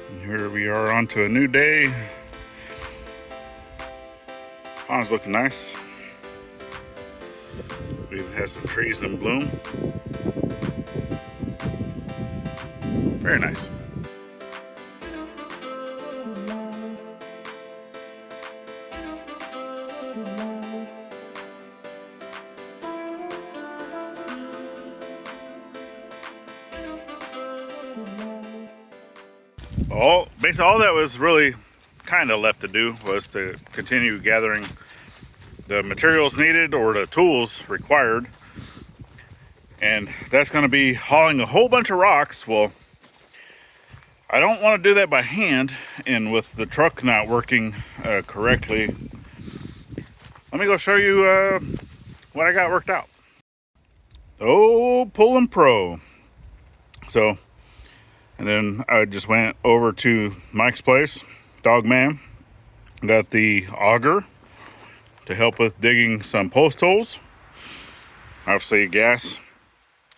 And here we are on to a new day. Pond's looking nice. We even have some trees in bloom. Very nice. Basically all that was really kind of left to do was to continue gathering the materials needed or the tools required, and that's going to be hauling a whole bunch of rocks. Well, I don't want to do that by hand, and with the truck not working correctly, let me go show you what I got worked out. Oh, pulling pro. So, and then I just went over to Mike's place, Dogman, got the auger to help with digging some post holes, obviously gas.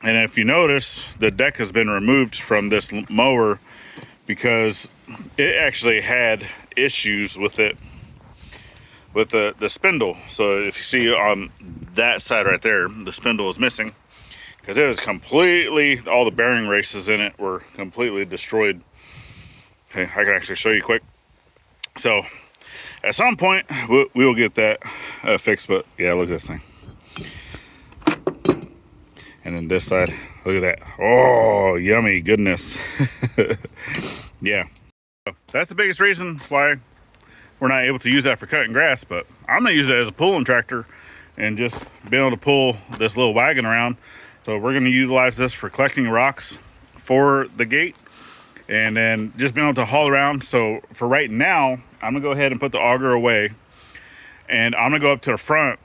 And if you notice, the deck has been removed from this mower because it actually had issues with it, with the spindle. So if you see on that side right there, the spindle is missing because it was completely, all the bearing races in it were completely destroyed. Okay, I can actually show you quick. So at some point we will get that fixed, but yeah, look at this thing. And then this side, look at that. Oh, yummy goodness. Yeah, that's the biggest reason why we're not able to use that for cutting grass, but I'm gonna use it as a pulling tractor and just be able to pull this little wagon around. So we're gonna utilize this for collecting rocks for the gate and then just being able to haul around. So for right now, I'm gonna go ahead and put the auger away, and I'm gonna go up to the front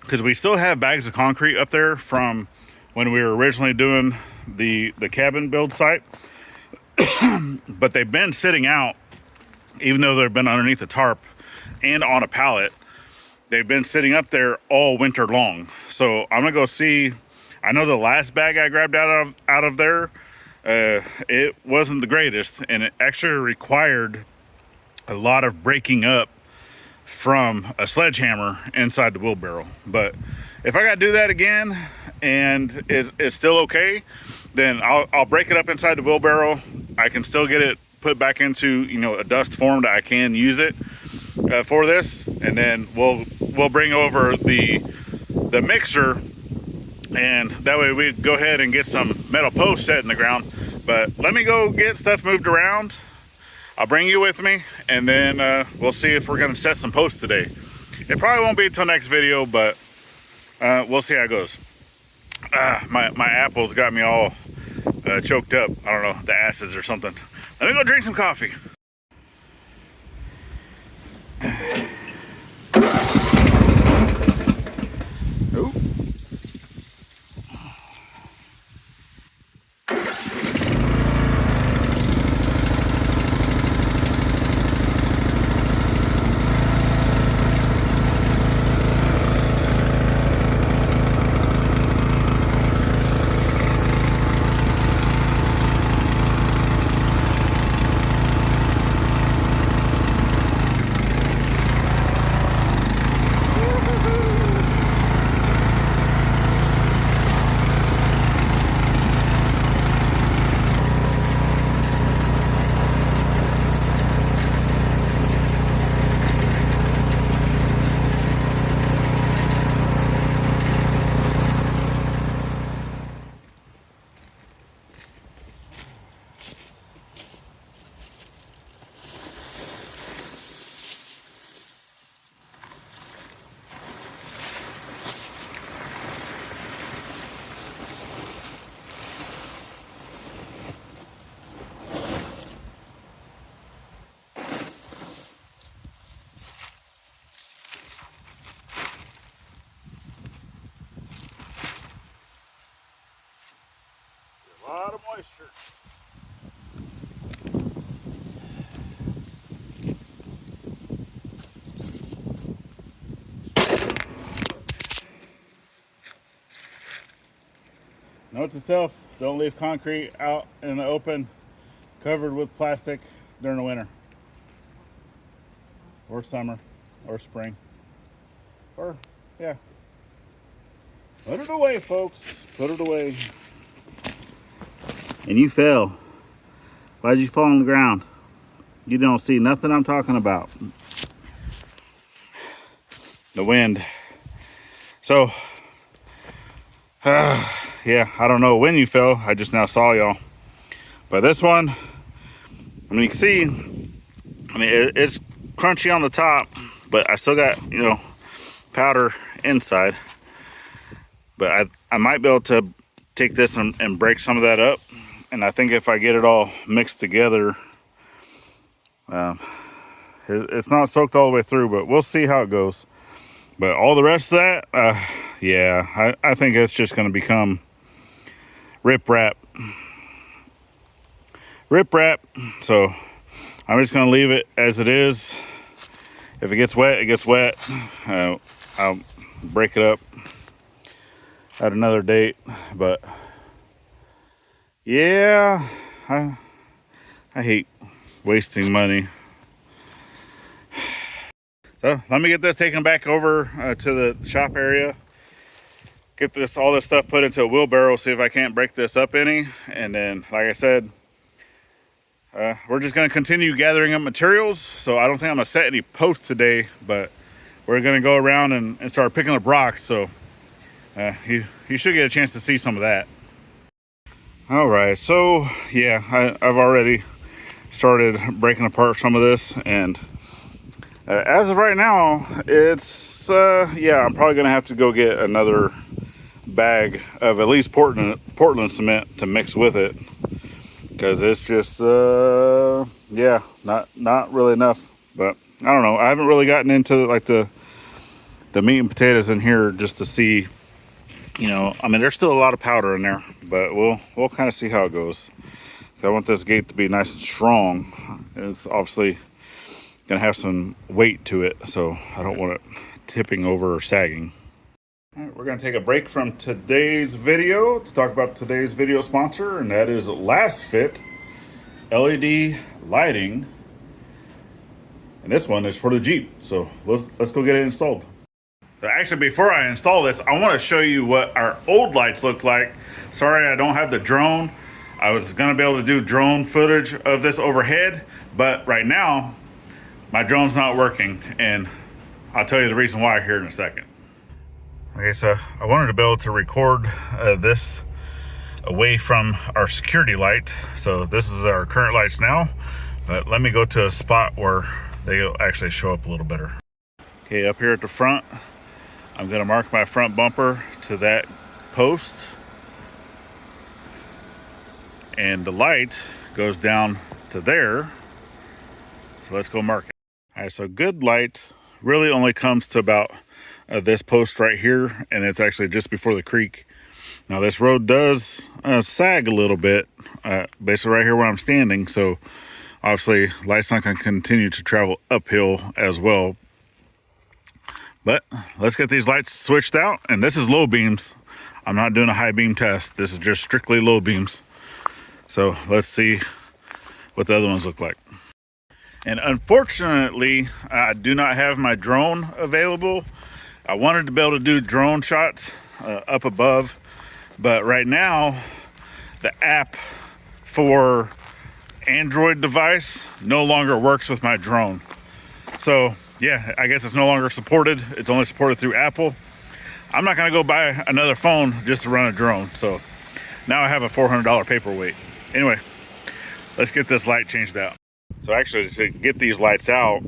because we still have bags of concrete up there from when we were originally doing the cabin build site. But they've been sitting out, even though they've been underneath the tarp and on a pallet. They've been sitting up there all winter long. So I'm gonna go see. I know the last bag I grabbed out of there, it wasn't the greatest, and it actually required a lot of breaking up from a sledgehammer inside the wheelbarrow. But if I gotta do that again and it's still okay, then I'll break it up inside the wheelbarrow. I can still get it put back into, you know, a dust form that I can use it for this, and then we'll bring over the mixer, and that way we go ahead and get some metal posts set in the ground. But let me go get stuff moved around. I'll bring you with me, and then we'll see if we're gonna set some posts today. It probably won't be until next video, but we'll see how it goes. My apples got me all choked up. I don't know, the acids or something. Let me go drink some coffee. Ooh. A lot of moisture. Note to self, don't leave concrete out in the open covered with plastic. during the winter, or summer, or spring, or yeah. Put it away, folks. Put it away. And you fell. Why'd you fall on the ground? You don't see nothing I'm talking about. The wind. So, yeah, I don't know when you fell. I just now saw y'all. But this one, I mean, you can see, I mean, it's crunchy on the top, but I still got, you know, powder inside. But I might be able to take this and break some of that up. And I think if I get it all mixed together, it's not soaked all the way through, but we'll see how it goes. But all the rest of that, yeah, I think it's just going to become rip-rap. Rip-rap. So I'm just going to leave it as it is. If it gets wet, it gets wet. I'll break it up at another date. But yeah, I hate wasting money. So let me get this taken back over to the shop area. Get all this stuff put into a wheelbarrow, see if I can't break this up any. And then, like I said, we're just going to continue gathering up materials. So I don't think I'm going to set any posts today, but we're going to go around and start picking up rocks. So you should get a chance to see some of that. All right, so yeah, I've already started breaking apart some of this, and as of right now, it's yeah, I'm probably gonna have to go get another bag of at least Portland cement to mix with it, because it's just yeah, not really enough. But I don't know, I haven't really gotten into like the meat and potatoes in here just to see. You know, I mean, there's still a lot of powder in there, but we'll kind of see how it goes. I want this gate to be nice and strong. It's obviously gonna have some weight to it, so I don't want it tipping over or sagging. All right, we're gonna take a break from today's video to talk about today's video sponsor, and that is LASFIT LED lighting. And this one is for the Jeep, so let's go get it installed. Actually, before I install this, I want to show you what our old lights look like. Sorry, I don't have the drone. I was going to be able to do drone footage of this overhead, but right now, my drone's not working, and I'll tell you the reason why here in a second. Okay, so I wanted to be able to record this away from our security light. So this is our current lights now, but let me go to a spot where they'll actually show up a little better. Okay, up here at the front, I'm going to mark my front bumper to that post, and the light goes down to there. So let's go mark it. All right, so good light really only comes to about this post right here, and it's actually just before the creek. Now this road does sag a little bit, basically right here where I'm standing, so obviously light's not going to continue to travel uphill as well. But let's get these lights switched out, and this is low beams. I'm not doing a high beam test. This is just strictly low beams. So let's see what the other ones look like. And unfortunately, I do not have my drone available. I wanted to be able to do drone shots up above, but right now the app for Android device no longer works with my drone. So yeah, I guess it's no longer supported. It's only supported through Apple. I'm not gonna go buy another phone just to run a drone. So now I have a $400 paperweight. Anyway, let's get this light changed out. So actually, to get these lights out,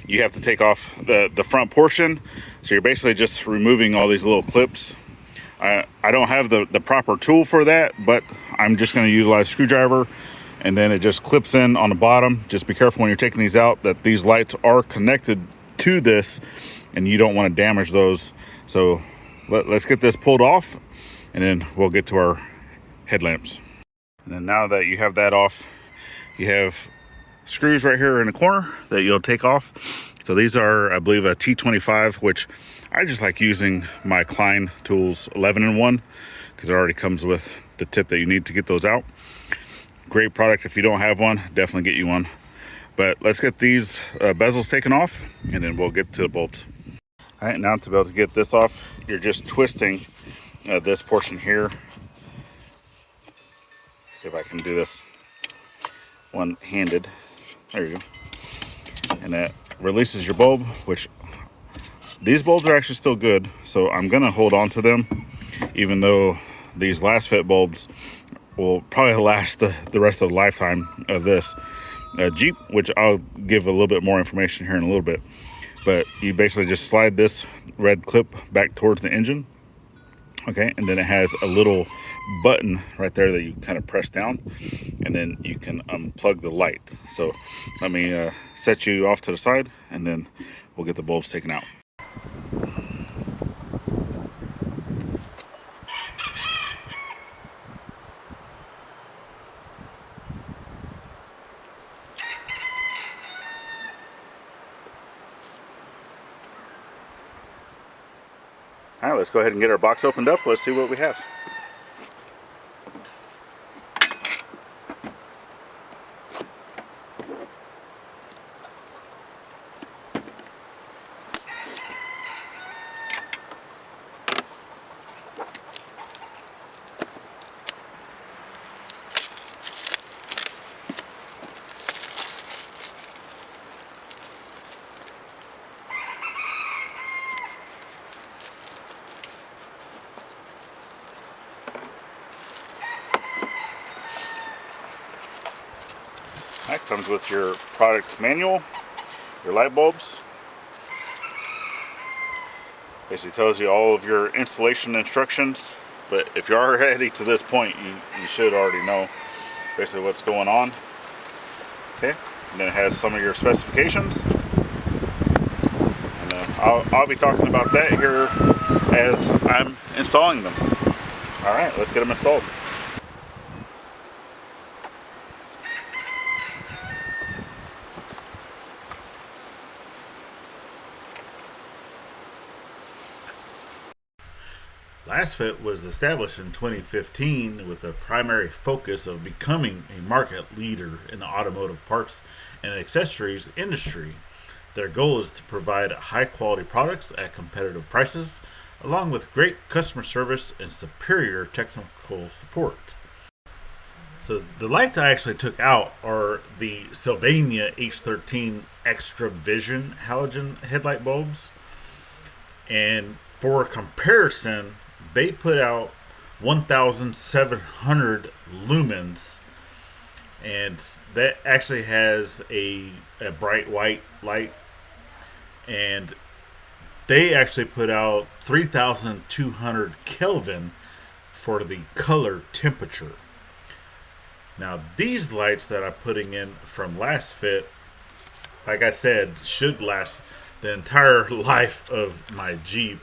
you have to take off the front portion. So you're basically just removing all these little clips. I don't have the proper tool for that, but I'm just gonna utilize a screwdriver, and then it just clips in on the bottom. Just be careful when you're taking these out that these lights are connected to this, and you don't want to damage those. So let's get this pulled off, and then we'll get to our headlamps. And then now that you have that off, you have screws right here in the corner that you'll take off. So these are, I believe, a T25, which I just like using my Klein tools 11-in-1 because it already comes with the tip that you need to get those out. Great product. If you don't have one, definitely get you one. But let's get these bezels taken off, and then we'll get to the bulbs. All right, now to be able to get this off, you're just twisting this portion here. See if I can do this one-handed. There you go. And that releases your bulb, which these bulbs are actually still good, so I'm gonna hold on to them, even though these LASFIT bulbs will probably last the rest of the lifetime of this Jeep, which I'll give a little bit more information here in a little bit. But you basically just slide this red clip back towards the engine, okay, and then it has a little button right there that you kind of press down, and then you can unplug the light. So let me set you off to the side, and then we'll get the bulbs taken out. All right, let's go ahead and get our box opened up. Let's see what we have. That comes with your product manual, your light bulbs. Basically tells you all of your installation instructions, but if you're already to this point, you should already know basically what's going on. Okay, and then it has some of your specifications. And I'll be talking about that here as I'm installing them. All right, let's get them installed. LASFIT was established in 2015 with the primary focus of becoming a market leader in the automotive parts and accessories industry. Their goal is to provide high quality products at competitive prices, along with great customer service and superior technical support. So the lights I actually took out are the Sylvania H13 Extra Vision halogen headlight bulbs. And for comparison, they put out 1,700 lumens, and that actually has a bright white light, and they actually put out 3,200 Kelvin for the color temperature. Now these lights that I'm putting in from LASFIT, like I said, should last the entire life of my Jeep,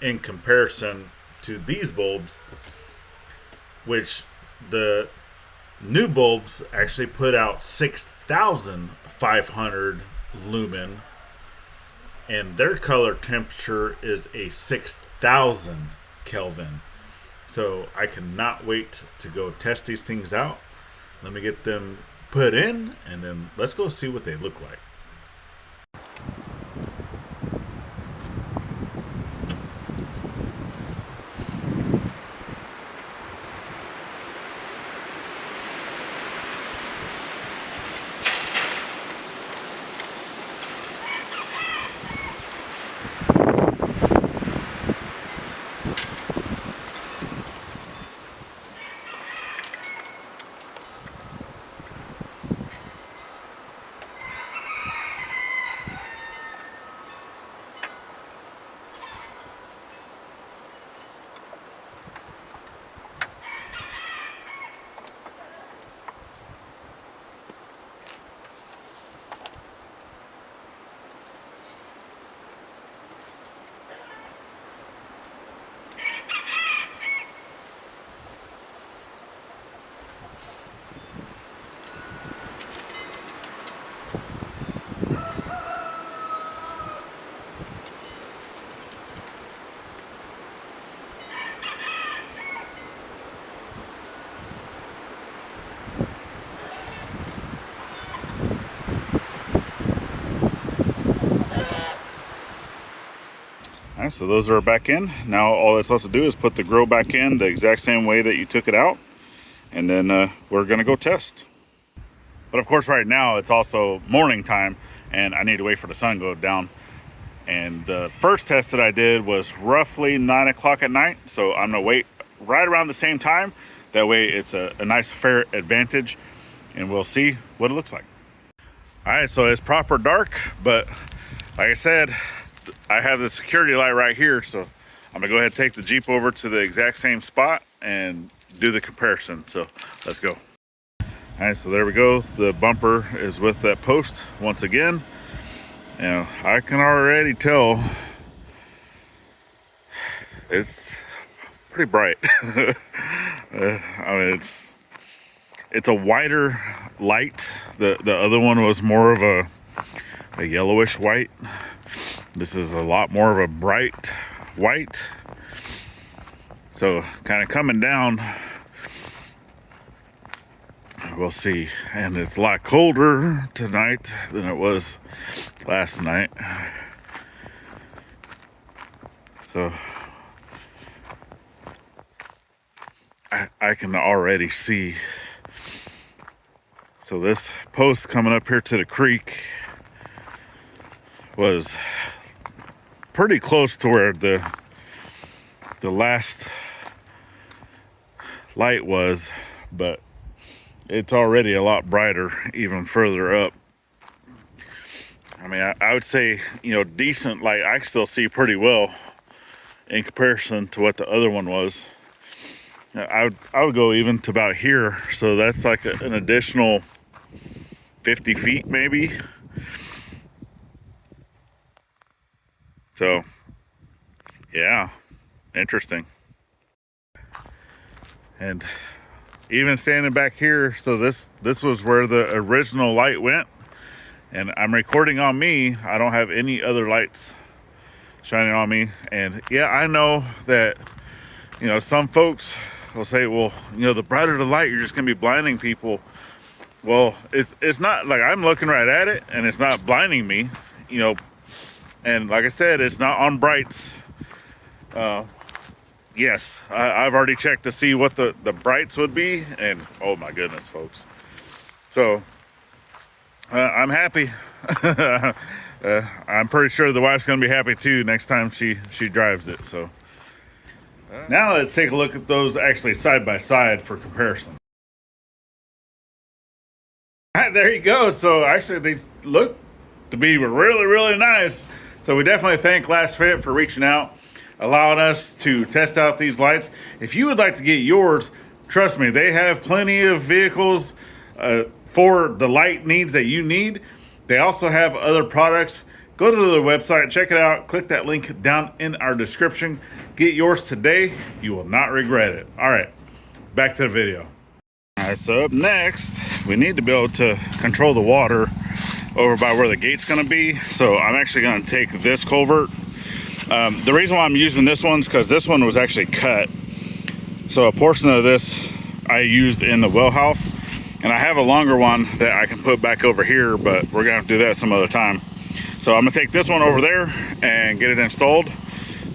in comparison to these bulbs, which the new bulbs actually put out 6,500 lumen, and their color temperature is a 6,000 Kelvin. So I cannot wait to go test these things out. Let me get them put in, and then let's go see what they look like. right, so those are back in. Now all that's left to do is put the grill back in the exact same way that you took it out, and then we're gonna go test. But of course right now it's also morning time and I need to wait for the sun to go down. And the first test that I did was roughly 9 o'clock at night, so I'm gonna wait right around the same time. That way it's a nice fair advantage, and we'll see what it looks like. All right, so it's proper dark, but like I said, I have the security light right here, so I'm gonna go ahead and take the Jeep over to the exact same spot and do the comparison. So let's go. All right, so there we go. The bumper is with that post once again. Now I can already tell it's pretty bright. I mean, it's a wider light. The other one was more of a yellowish white. This is a lot more of a bright white. So kind of coming down, we'll see. And it's a lot colder tonight than it was last night. So I can already see. So this post coming up here to the creek was pretty close to where the last light was, but it's already a lot brighter even further up. I mean, I would say, you know, decent light. I still see pretty well in comparison to what the other one was. I would go even to about here, so that's like an additional 50 feet maybe. So yeah, interesting. And even standing back here, so this was where the original light went, and I'm recording on me. I don't have any other lights shining on me. And yeah, I know that, you know, some folks will say, well, you know, the brighter the light, you're just gonna be blinding people. Well, it's not. Like, I'm looking right at it and it's not blinding me, you know. And like I said, it's not on brights. Yes, I've already checked to see what the brights would be, and oh my goodness, folks. So I'm happy. I'm pretty sure the wife's gonna be happy too next time she drives it. So now let's take a look at those actually side by side for comparison. All right, there you go. So actually they look to be really, really nice. So we definitely thank LASFIT for reaching out, allowing us to test out these lights. If you would like to get yours, trust me, they have plenty of vehicles for the light needs that you need. They also have other products. Go to their website, check it out, click that link down in our description. Get yours today. You will not regret it. All right, back to the video. All right, so up next, we need to be able to control the water over by where the gate's gonna be. So I'm actually gonna take this culvert. The reason why I'm using this one is because this one was actually cut. So a portion of this I used in the well house, and I have a longer one that I can put back over here, but we're gonna have to do that some other time. So I'm gonna take this one over there and get it installed,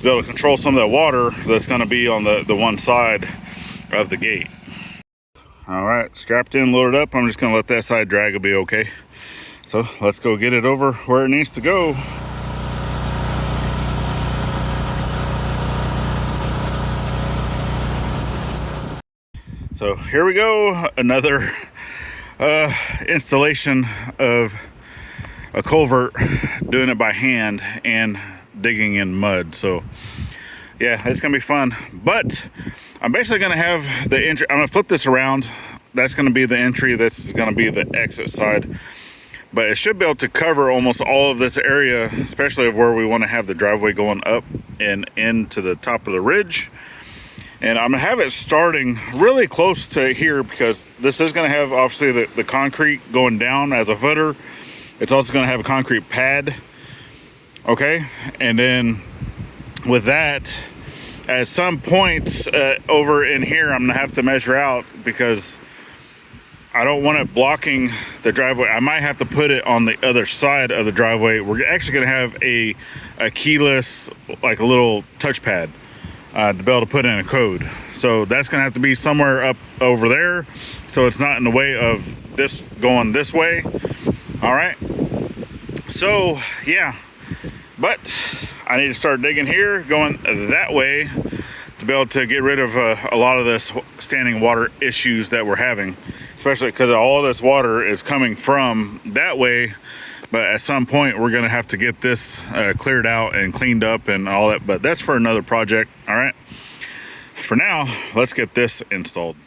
be able to control some of that water that's gonna be on the one side of the gate. All right, strapped in, loaded up. I'm just gonna let that side drag, it'll be okay. So let's go get it over where it needs to go. So here we go, another installation of a culvert, doing it by hand and digging in mud. So yeah, it's gonna be fun. But I'm basically gonna have the entry, I'm gonna flip this around. That's gonna be the entry, this is gonna be the exit side. But it should be able to cover almost all of this area, especially of where we want to have the driveway going up and into the top of the ridge. And I'm gonna have it starting really close to here, because this is gonna have obviously the concrete going down as a footer. It's also gonna have a concrete pad, okay? And then with that, at some point over in here, I'm gonna have to measure out, because I don't want it blocking the driveway. I might have to put it on the other side of the driveway. We're actually gonna have a a keyless, like a little touchpad to be able to put in a code. So that's gonna have to be somewhere up over there, so it's not in the way of this going this way. All right, so yeah, but I need to start digging here, going that way, to be able to get rid of a lot of this standing water issues that we're having, especially because all this water is coming from that way. But at some point we're gonna have to get this cleared out and cleaned up and all that, but that's for another project. All right, for now, let's get this installed.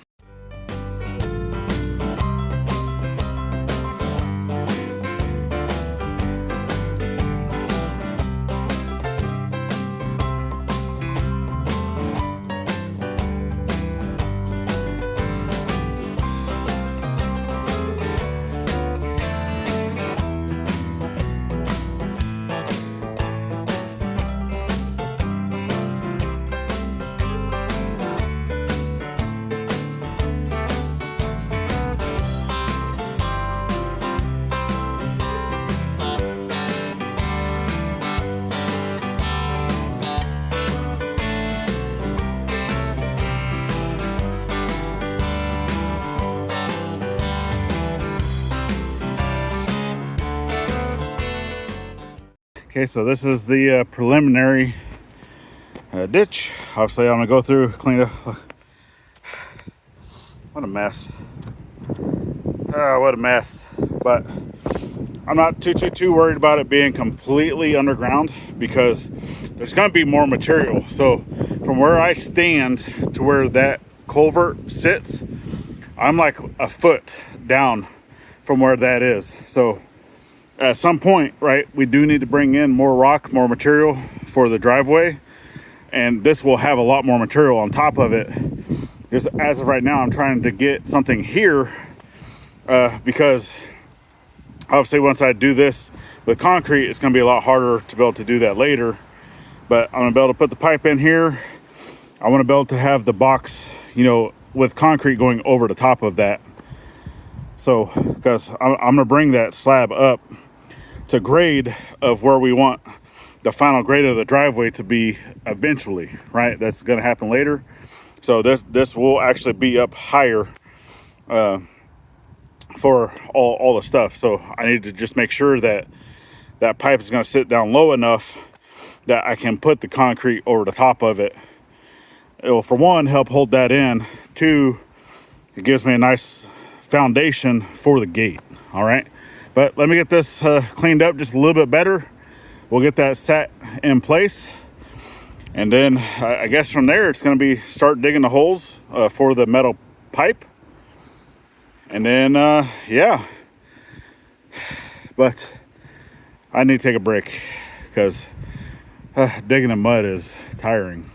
Okay, so this is the preliminary ditch. Obviously, I'm gonna go through, clean up. What a mess. What a mess. But I'm not too worried about it being completely underground, because there's gonna be more material. So from where I stand to where that culvert sits, I'm like a foot down from where that is. So at some point, right, we do need to bring in more rock, more material for the driveway, and this will have a lot more material on top of it. Just as of right now, I'm trying to get something here because obviously once I do this with concrete, it's going to be a lot harder to be able to do that later. But I'm going to be able to put the pipe in here. I want to be able to have the box, you know, with concrete going over the top of that. So, because I'm going to bring that slab up to grade of where we want the final grade of the driveway to be eventually, right? That's going to happen later. So this will actually be up higher for all the stuff. So I need to just make sure that that pipe is going to sit down low enough that I can put the concrete over the top of it. It will, for one, help hold that in. Two, it gives me a nice foundation for the gate. All right, but let me get this cleaned up just a little bit better. We'll get that set in place, and then I guess from there it's going to be start digging the holes for the metal pipe, and then yeah. But I need to take a break because digging in mud is tiring.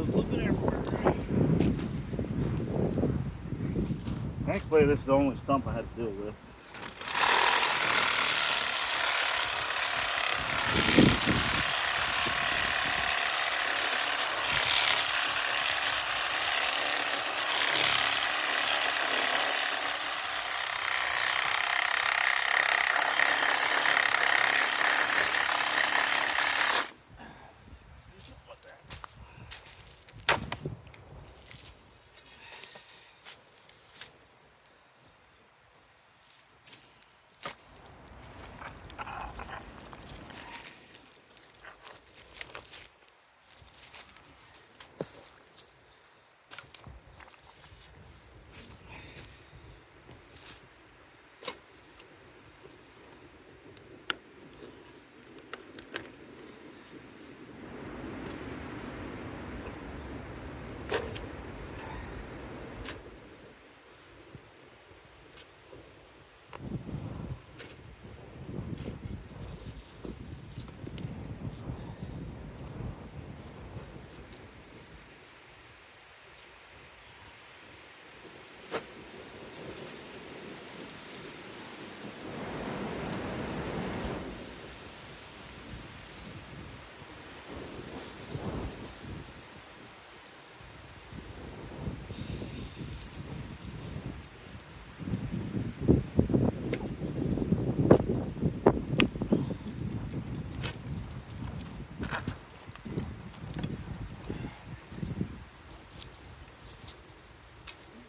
a little bit everywhere. Thankfully, this is the only stump I had to deal with.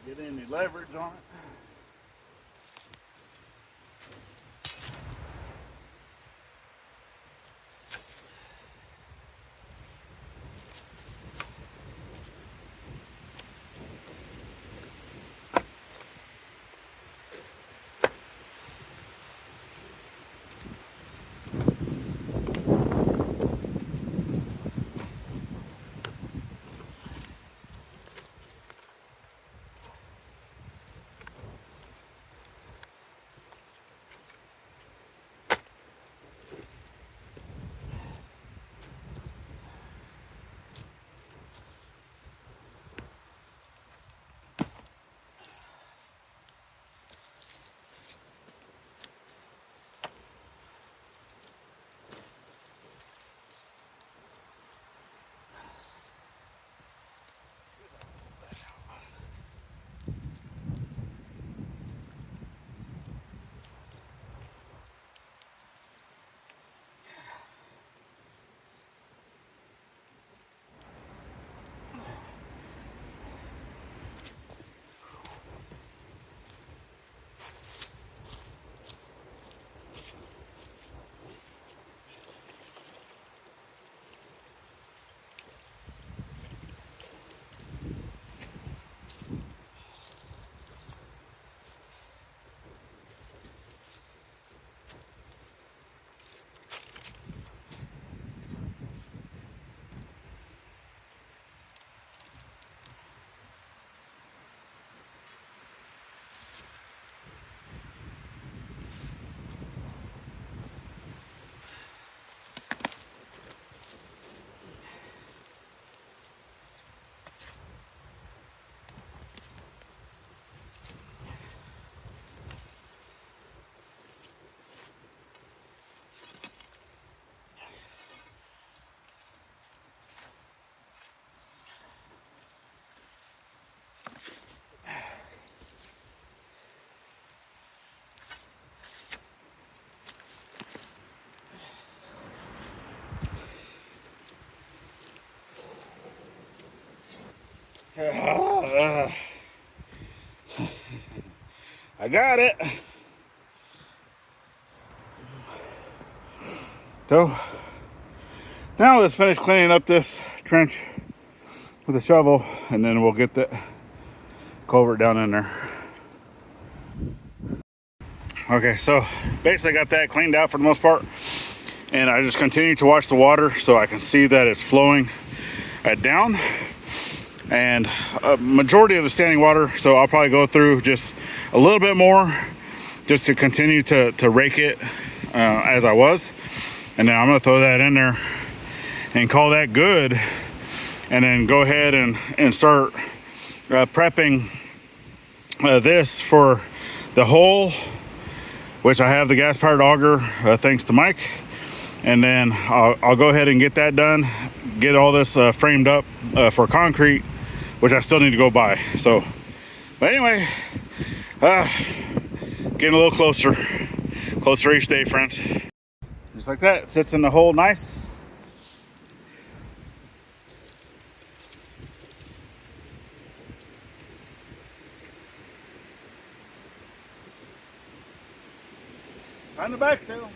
Get any leverage on it. I got it. So now let's finish cleaning up this trench with a shovel, and then we'll get the culvert down in there. Okay, so basically got that cleaned out for the most part, and I just continue to watch the water so I can see that it's flowing down, and a majority of the standing water, so I'll probably go through just a little bit more just to continue to rake it as I was, and then I'm gonna throw that in there and call that good. and then go ahead and start prepping this for the hole, which I have the gas powered auger thanks to Mike. And then I'll go ahead and get that done, get all this framed up for concrete, which I still need to go buy. So, but anyway, getting a little closer each day, friends. Just like that, it sits in the hole nice. On the back though.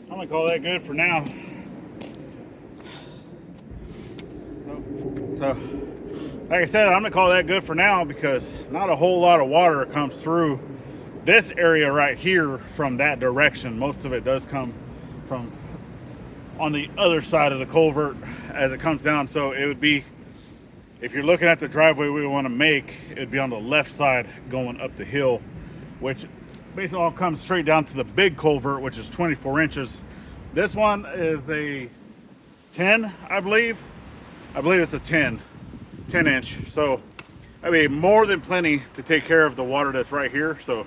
I'm gonna call that good for now. So, like I said, I'm gonna call that good for now because not a whole lot of water comes through this area right here from that direction. Most of it does come from on the other side of the culvert as it comes down. So it would be if you're looking at the driveway we want to make, it'd be on the left side going up the hill, which basically all comes straight down to the big culvert, which is 24 inches. This one is a 10, I believe it's a 10 inch. So I mean, more than plenty to take care of the water that's right here. So,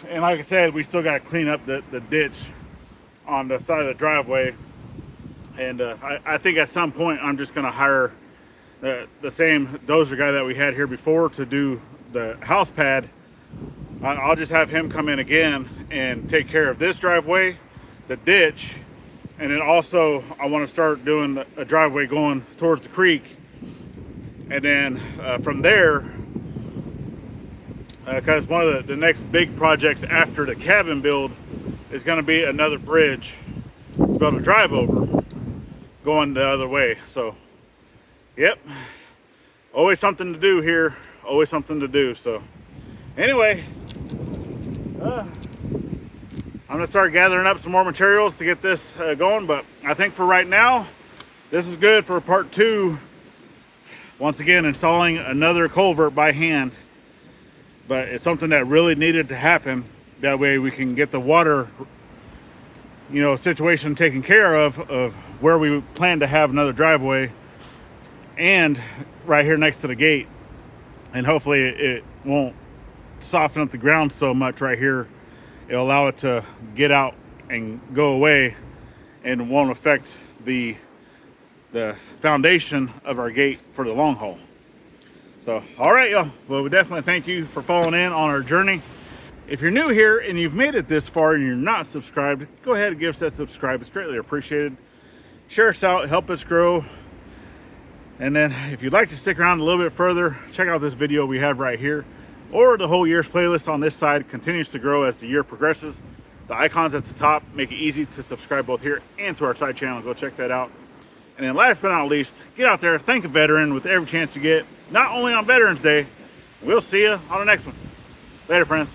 and like I said, we still got to clean up the ditch on the side of the driveway. And I think at some point I'm just going to hire the same dozer guy that we had here before to do the house pad. I'll just have him come in again and take care of this driveway, the ditch, and then also I want to start doing a driveway going towards the creek. And then from there, because one of the next big projects after the cabin build is going to be another bridge to be able to drive over going the other way. So yep, always something to do here, always something to do. So anyway, I'm gonna start gathering up some more materials to get this going, but I think for right now this is good for part 2. Once again, installing another culvert by hand, but it's something that really needed to happen. That way we can get the water, you know, situation taken care of where we plan to have another driveway and right here next to the gate. And hopefully it won't soften up the ground so much right here. It'll allow it to get out and go away and won't affect the foundation of our gate for the long haul. So, all right, y'all. Well, we definitely thank you for following in on our journey. If you're new here and you've made it this far and you're not subscribed, go ahead and give us that subscribe. It's greatly appreciated. Share us out, help us grow. And then if you'd like to stick around a little bit further, check out this video we have right here, or the whole year's playlist on this side continues to grow as the year progresses. The icons at the top make it easy to subscribe both here and to our side channel. Go check that out. And then last but not least, get out there, thank a veteran with every chance you get, not only on Veterans Day. We'll see you on the next one. Later, friends.